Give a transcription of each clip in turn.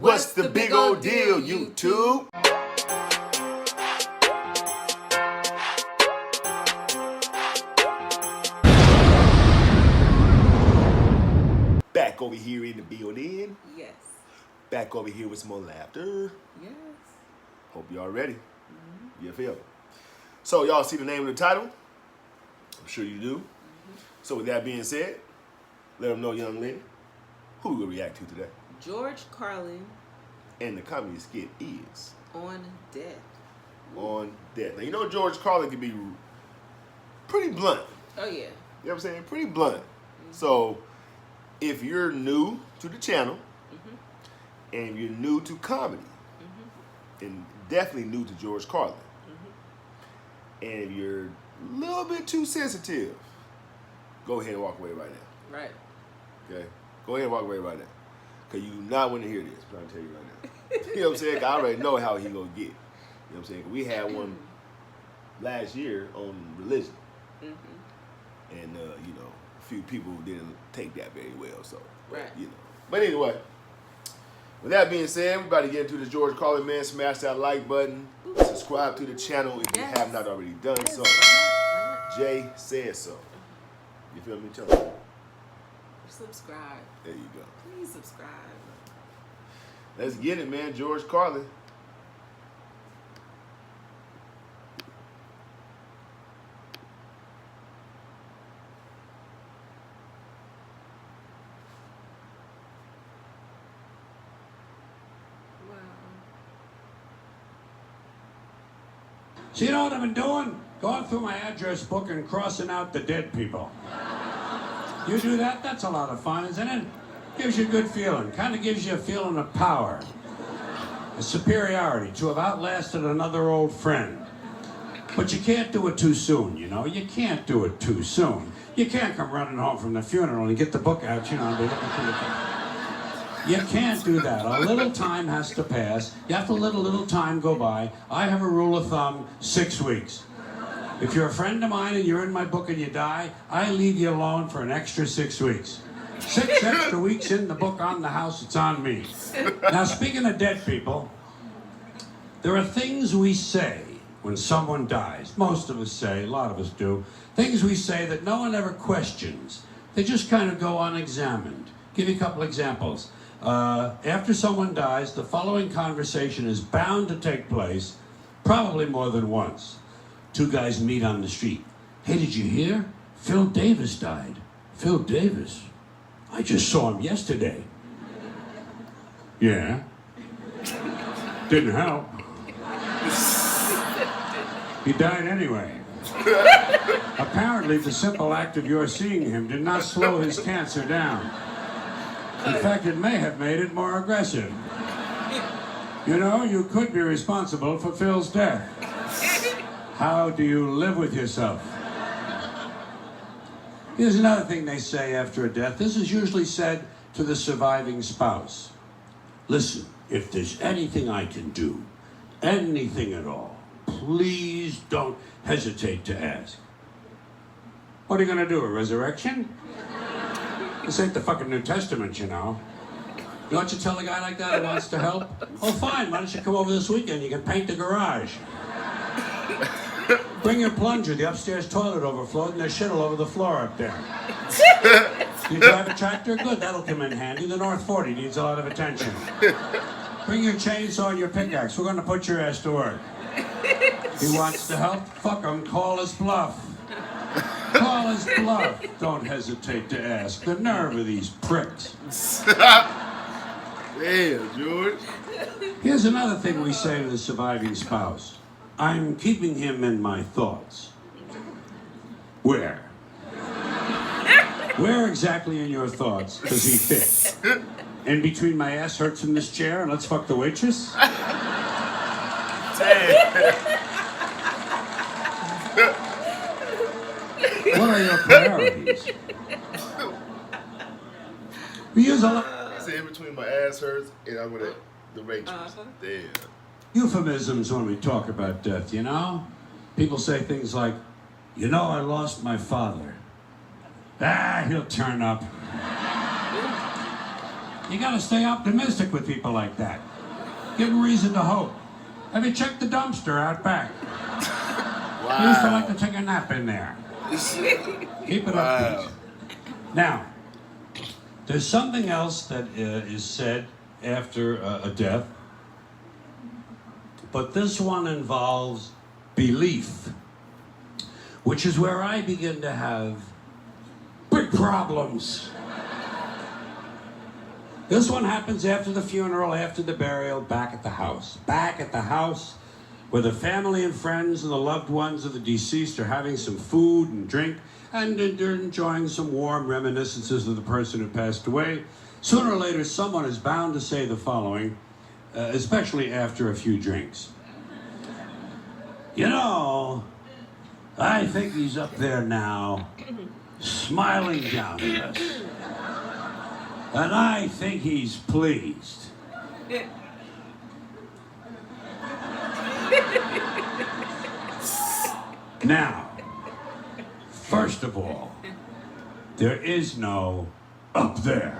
What's the big old deal, YouTube? Back over here in the building. Yes. Back over here with some more laughter. Yes. Hope y'all ready. You feel it? So y'all see the name of the title? I'm sure you do. So with that being said, let them know, young lady, who we gonna react to today. George Carlin. And the comedy skit is On Death. On Death. Now you know George Carlin can be pretty blunt. Oh yeah. You know what I'm saying? Pretty blunt. So if you're new to the channel and you're new to comedy and definitely new to George Carlin, and if you're a little bit too sensitive, go ahead and walk away right now. Right. Okay? Go ahead and walk away right now. Because you do not want to hear this. I'm trying to tell you right now. You know what I'm saying? 'Cause I already know how he going to get. You know what I'm saying? 'Cause we had one last year on religion. And, you know, a few people didn't take that very well. So, right. You know. But anyway, with that being said, we about to get into this George Carlin, man. Smash that like button. Subscribe to the channel if you have not already done so. Jay said so. You feel me? Tell me. Subscribe. There you go. Please subscribe. Let's get it, man. George Carlin. Wow. So you know what I've been doing? Going through my address book and crossing out the dead people. You do that? That's a lot of fun, isn't it? Gives you a good feeling. Kind of gives you a feeling of power. A superiority to have outlasted another old friend. But you can't do it too soon, you know? You can't do it too soon. You can't come running home from the funeral and get the book out, you know, and be looking through the book. You can't do that. A little time has to pass. You have to let a little time go by. I have a rule of thumb, 6 weeks. If you're a friend of mine and you're in my book and you die, I leave you alone for an extra 6 weeks. 6 extra weeks in the book on the house, it's on me. Now, speaking of dead people, there are things we say when someone dies. Most of us say, a lot of us do. Things we say that no one ever questions. They just kind of go unexamined. Give you a couple examples. After someone dies, the following conversation is bound to take place, probably more than once. Two guys meet on the street. Hey, did you hear? Phil Davis died. Phil Davis? I just saw him yesterday. Yeah. Didn't help. He died anyway. Apparently, the simple act of your seeing him did not slow his cancer down. In fact, it may have made it more aggressive. You know, you could be responsible for Phil's death. How do you live with yourself? Here's another thing they say after a death. This is usually said to the surviving spouse. Listen, if there's anything I can do, anything at all, please don't hesitate to ask. What are you going to do, a resurrection? This ain't the fucking New Testament, you know. You know what you tell a guy like that who wants to help? Oh, fine, why don't you come over this weekend? You can paint the garage. Bring your plunger. The upstairs toilet overflowed and there's shit all over the floor up there. You drive a tractor? Good, that'll come in handy. The North 40 needs a lot of attention. Bring your chainsaw and your pickaxe. We're going to put your ass to work. He wants to help? Fuck him. Call his bluff. Call his bluff. Don't hesitate to ask. The nerve of these pricks. Damn, George. Here's another thing we say to the surviving spouse. I'm keeping him in my thoughts. Where? Where exactly in your thoughts does he fit? In between my ass hurts in this chair and let's fuck the waitress? What are your priorities? We use a lot. Say in between my ass hurts and I'm with the waitress. Damn. Euphemisms when we talk about death, you know? People say things like, you know, I lost my father. Ah, he'll turn up. You gotta stay optimistic with people like that. Give them reason to hope. Have you checked the dumpster out back? Wow. I used to like to take a nap in there. Keep it up. Now, there's something else that is said after a death, but this one involves belief, which is where I begin to have big problems. This one happens after the funeral, after the burial, back at the house. Back at the house, where the family and friends and the loved ones of the deceased are having some food and drink, and they're enjoying some warm reminiscences of the person who passed away. Sooner or later, someone is bound to say the following, especially after a few drinks. You know, I think he's up there now, smiling down at us. And I think he's pleased. Now, first of all, there is no up there.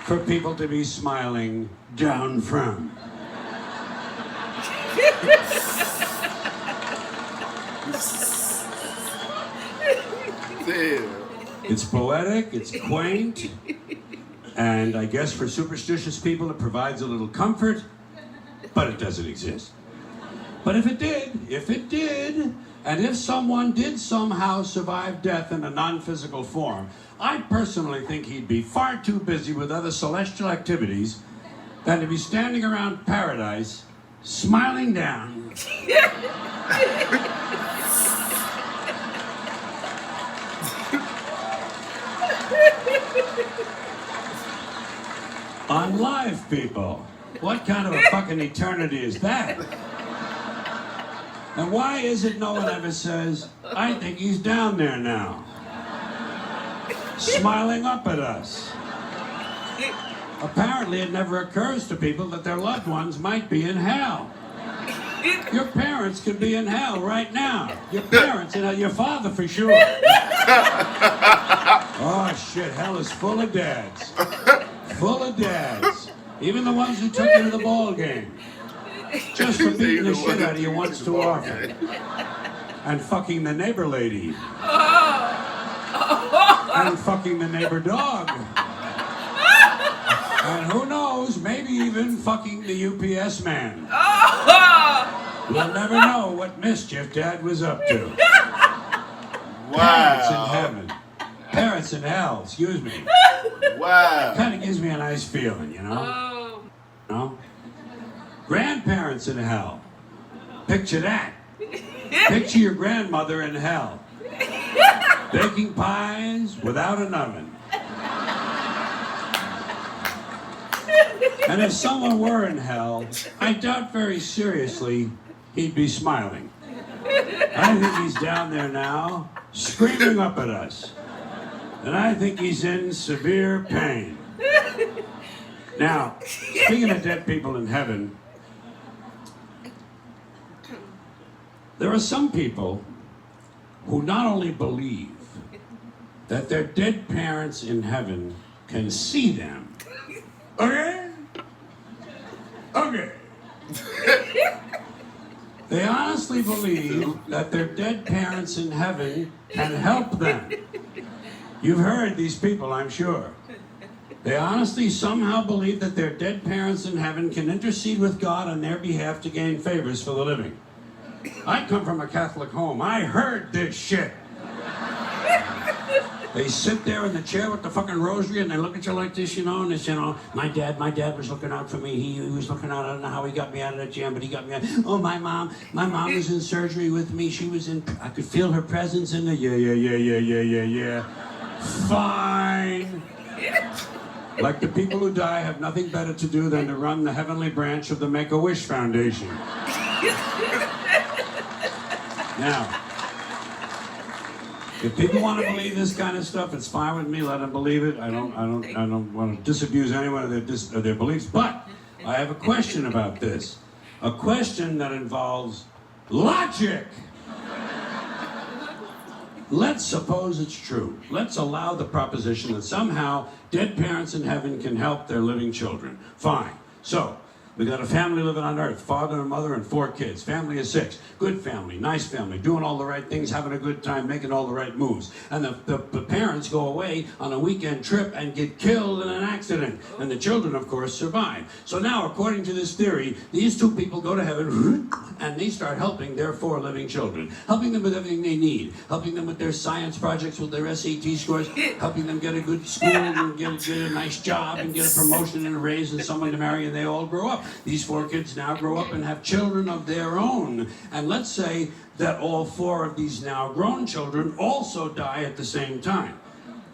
For people to be smiling down from. It's poetic, it's quaint, and I guess for superstitious people it provides a little comfort, but it doesn't exist. But if it did, and if someone did somehow survive death in a non-physical form, I personally think he'd be far too busy with other celestial activities than to be standing around paradise, smiling down. On live people. What kind of a fucking eternity is that? And why is it no one ever says, I think he's down there now, smiling up at us? Apparently it never occurs to people that their loved ones might be in hell. Your parents could be in hell right now. Your parents, your father for sure. Oh shit, hell is full of dads. Full of dads. Even the ones who took you to the ball game. Just for beating the shit out of you once too often. And fucking the neighbor lady. And fucking the neighbor dog. And who knows, maybe even fucking the UPS man. We'll never know what mischief Dad was up to. Wow. Parents in heaven. Parents in hell, excuse me. Wow. Kind of gives me a nice feeling, you know? Oh. No? Grandparents in hell. Picture that. Picture your grandmother in hell. Baking pies without an oven. And if someone were in hell, I doubt very seriously he'd be smiling. I think he's down there now, screaming up at us. And I think he's in severe pain. Now, speaking of dead people in heaven, there are some people who not only believe that their dead parents in heaven can see them. Okay? Okay. They honestly believe that their dead parents in heaven can help them. You've heard these people, I'm sure. They honestly somehow believe that their dead parents in heaven can intercede with God on their behalf to gain favors for the living. I come from a Catholic home. I heard this shit. They sit there in the chair with the fucking rosary and they look at you like this, you know, and it's, you know, my dad was looking out for me. He was looking out. I don't know how he got me out of that jam, but he got me out. Oh, my mom was in surgery with me. She was in, I could feel her presence in the, yeah. Fine. Like the people who die have nothing better to do than to run the heavenly branch of the Make-A-Wish Foundation. Now, if people want to believe this kind of stuff, it's fine with me. Let them believe it. I don't want to disabuse anyone of their beliefs. But I have a question about this. A question that involves logic. let's suppose it's true. Let's allow the proposition that somehow dead parents in heaven can help their living children. Fine. So, we got a family living on earth, father and mother and 4 kids. Family of 6. Good family, nice family, doing all the right things, having a good time, making all the right moves. And the parents go away on a weekend trip and get killed in an accident. And the children, of course, survive. So now, according to this theory, these 2 people go to heaven and they start helping their 4 living children. Helping them with everything they need. Helping them with their science projects, with their SAT scores. Helping them get a good school and get a nice job and get a promotion and a raise and someone to marry, and they all grow up. These 4 kids now grow up and have children of their own. And let's say that all 4 of these now grown children also die at the same time.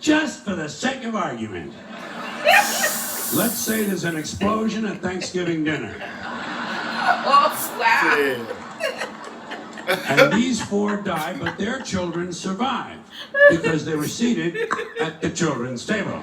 Just for the sake of argument. Let's say there's an explosion at Thanksgiving dinner. Oh, wow. And these 4 die, but their children survive because they were seated at the children's table.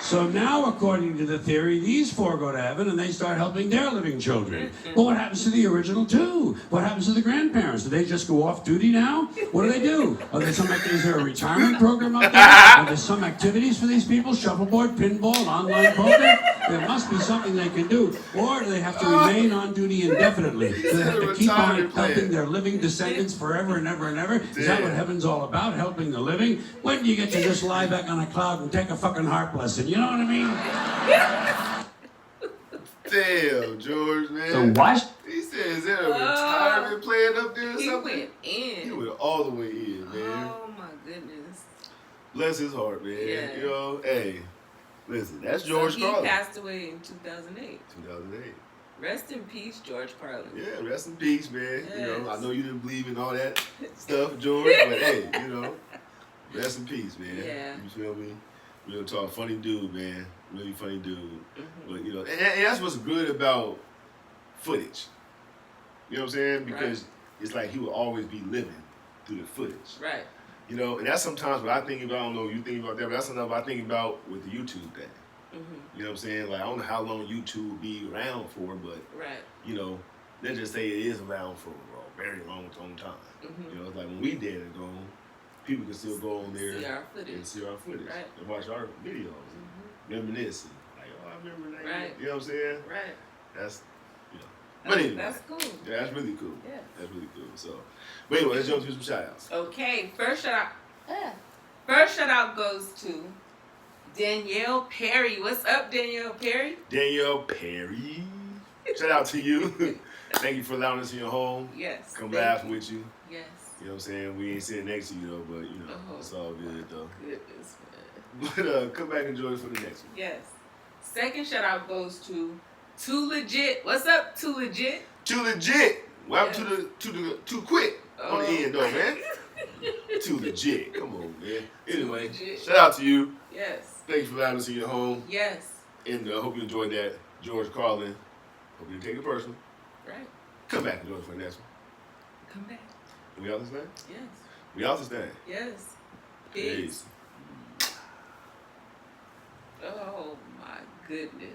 So now, according to the theory, these 4 go to heaven and they start helping their living children. But what happens to the original 2? What happens to the grandparents? Do they just go off duty now? What do? Is there a retirement program out there? Are there some activities for these people? Shuffleboard, pinball, online poker? There must be something they can do. Or do they have to remain on duty indefinitely? Do they have to keep on helping their living descendants forever and ever and ever? Is that what heaven's all about, helping the living? When do you get to just lie back on a cloud and take a fucking harp lesson? You know what I mean? Damn, George, man. So what? He said, is there a retirement plan up there or He something? went in. He went all the way in, man. Oh, my goodness. Bless his heart, man. Yeah. You know, hey, listen, that's George He Carlin. passed away in 2008. 2008. Rest in peace, George Carlin. Yeah, rest in peace, man. Yes. You know, I know you didn't believe in all that stuff, George, but hey, you know, rest in peace, man. Yeah. You feel me? Real talk, funny dude, man. Really funny dude. Mm-hmm. But you know, and that's what's good about footage. You know what I'm saying? Because it's like he will always be living through the footage. Right. You know, and that's sometimes what I think about. I don't know if you think about that, but that's something I think about with the YouTube thing. Mm-hmm. You know what I'm saying? Like, I don't know how long YouTube will be around for, but, you know, let's just say it is around for a very long time. Mm-hmm. You know, it's like when we dead and gone, people can still go on there See our footage. and see our footage and watch our videos and reminisce. Like, oh, I remember that. Right. You know what I'm saying? Right. That's, you know. But anyway. That's cool. Yeah, that's really cool. Yes. That's really cool. So, but anyway, let's jump to some shout outs. Okay, first shout out goes to Danielle Perry. What's up, Danielle Perry? Danielle Perry. Shout out to you. Thank you for allowing us in your home. Yes. Come laugh with you. Yes. You know what I'm saying? We ain't sitting next to you though, but you know, it's all good though. Goodness, man. But come back and join us for the next one. Yes. Second shout out goes to Too Legit. What's up, Too Legit? Too legit. Welcome to the too quick on the end though, man. Too legit. Come on, man. Anyway, shout out to you. Yes. Thank you for allowing us in your home. Yes. And I hope you enjoyed that, George Carlin. Hope you didn't take it personal. Right. Come back and join us for the next one. Come back. We out this thing? Yes. We out this thing. Yes. Peace. Oh my goodness.